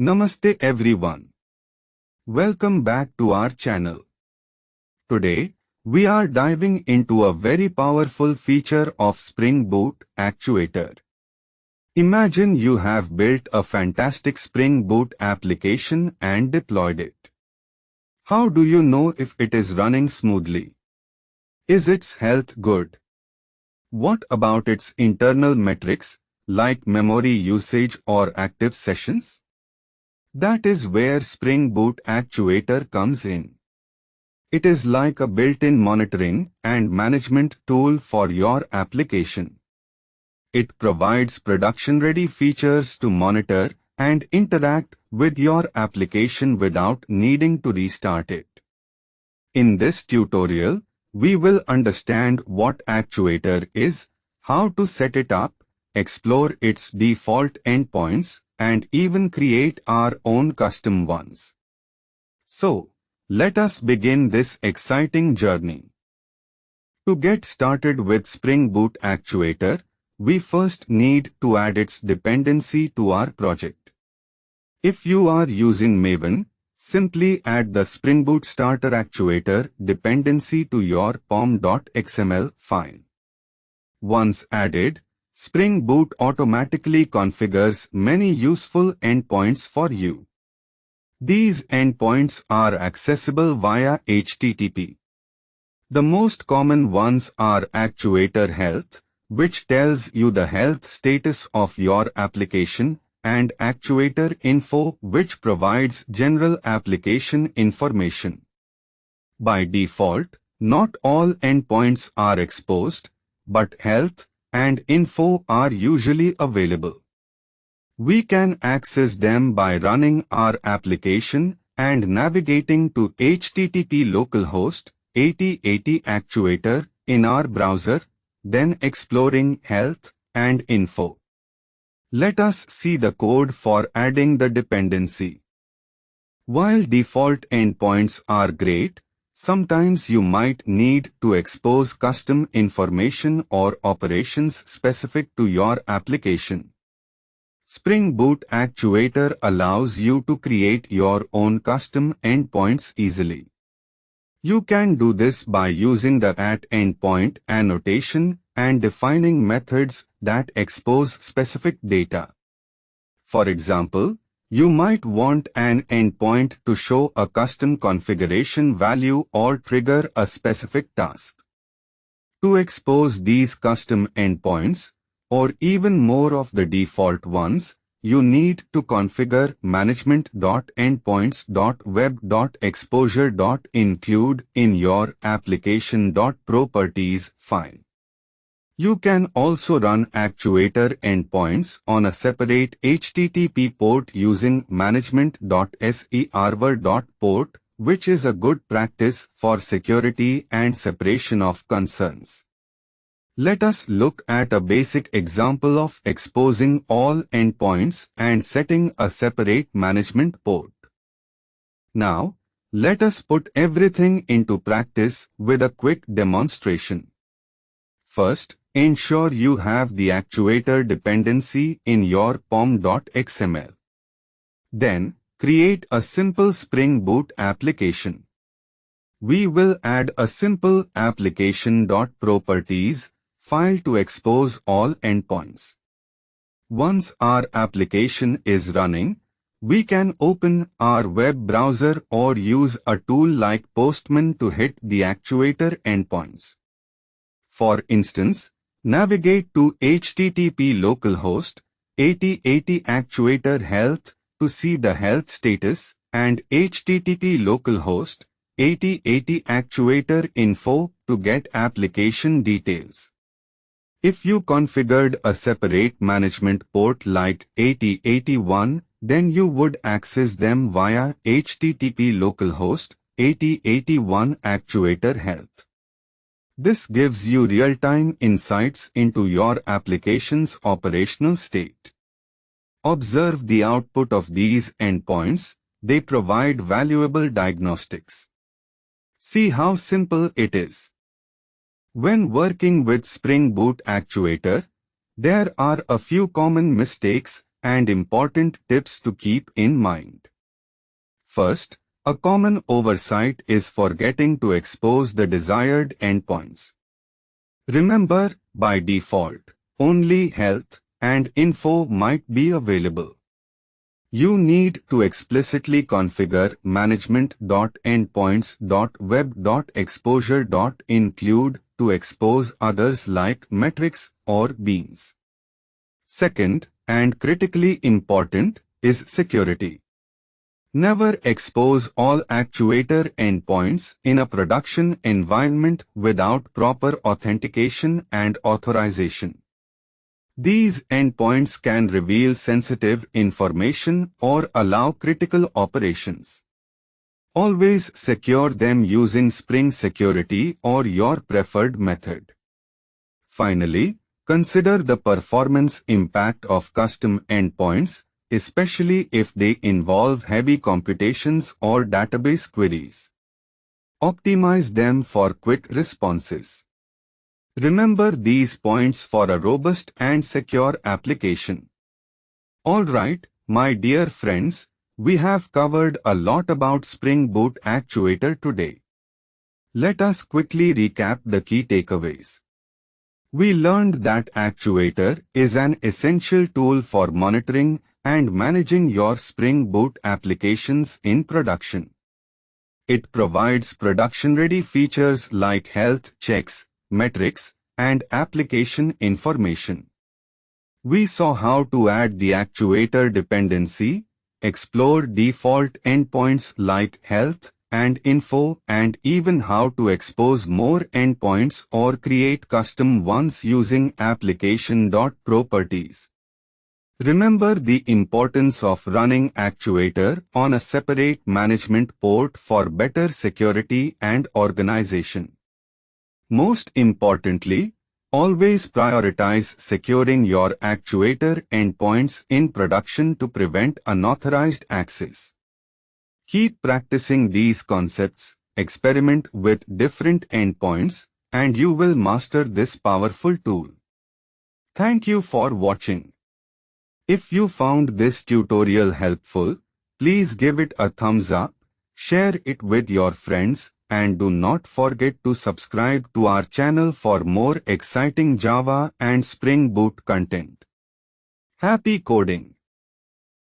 Namaste everyone. Welcome back to our channel. Today, we are diving into a very powerful feature of Spring Boot Actuator. Imagine you have built a fantastic Spring Boot application and deployed it. How do you know if it is running smoothly? Is its health good? What about its internal metrics, like memory usage or active sessions? That is where Spring Boot Actuator comes in. It is like a built-in monitoring and management tool for your application. It provides production-ready features to monitor and interact with your application without needing to restart it. In this tutorial, we will understand what Actuator is, how to set it up, explore its default endpoints, and even create our own custom ones. So, let us begin this exciting journey. To get started with Spring Boot Actuator, we first need to add its dependency to our project. If you are using Maven, simply add the Spring Boot Starter Actuator dependency to your pom.xml file. Once added, Spring Boot automatically configures many useful endpoints for you. These endpoints are accessible via HTTP. The most common ones are Actuator Health, which tells you the health status of your application, and Actuator Info, which provides general application information. By default, not all endpoints are exposed, but Health and Info are usually available. We can access them by running our application and navigating to HTTP localhost 8080 Actuator in our browser, then exploring Health and Info. Let us see the code for adding the dependency. While default endpoints are great, sometimes you might need to expose custom information or operations specific to your application. Spring Boot Actuator allows you to create your own custom endpoints easily. You can do this by using the @endpoint annotation and defining methods that expose specific data. For example, you might want an endpoint to show a custom configuration value or trigger a specific task. To expose these custom endpoints, or even more of the default ones, you need to configure management.endpoints.web.exposure.include in your application.properties file. You can also run Actuator endpoints on a separate HTTP port using management.server.port, which is a good practice for security and separation of concerns. Let us look at a basic example of exposing all endpoints and setting a separate management port. Now, let us put everything into practice with a quick demonstration. First, ensure you have the Actuator dependency in your pom.xml. Then, create a simple Spring Boot application. We will add a simple application.properties file to expose all endpoints. Once our application is running, we can open our web browser or use a tool like Postman to hit the Actuator endpoints. For instance, navigate to HTTP localhost 8080 Actuator Health to see the health status and HTTP localhost 8080 Actuator Info to get application details. If you configured a separate management port like 8081, then you would access them via HTTP localhost 8081 Actuator Health. This gives you real-time insights into your application's operational state. Observe the output of these endpoints. They provide valuable diagnostics. See how simple it is. When working with Spring Boot Actuator, there are a few common mistakes and important tips to keep in mind. First, a common oversight is forgetting to expose the desired endpoints. Remember, by default, only health and info might be available. You need to explicitly configure management.endpoints.web.exposure.include to expose others like metrics or beans. Second, and critically important, is security. Never expose all actuator endpoints in a production environment without proper authentication and authorization. These endpoints can reveal sensitive information or allow critical operations. Always secure them using Spring Security or your preferred method. Finally, consider the performance impact of custom endpoints, especially if they involve heavy computations or database queries. Optimize them for quick responses. Remember these points for a robust and secure application. Alright, my dear friends, we have covered a lot about Spring Boot Actuator today. Let us quickly recap the key takeaways. We learned that Actuator is an essential tool for monitoring and managing your Spring Boot applications in production. It provides production-ready features like health checks, metrics, and application information. We saw how to add the actuator dependency, explore default endpoints like health and info, and even how to expose more endpoints or create custom ones using application.properties. Remember the importance of running Actuator on a separate management port for better security and organization. Most importantly, always prioritize securing your Actuator endpoints in production to prevent unauthorized access. Keep practicing these concepts, experiment with different endpoints, and you will master this powerful tool. Thank you for watching. If you found this tutorial helpful, please give it a thumbs up, share it with your friends, and do not forget to subscribe to our channel for more exciting Java and Spring Boot content. Happy coding!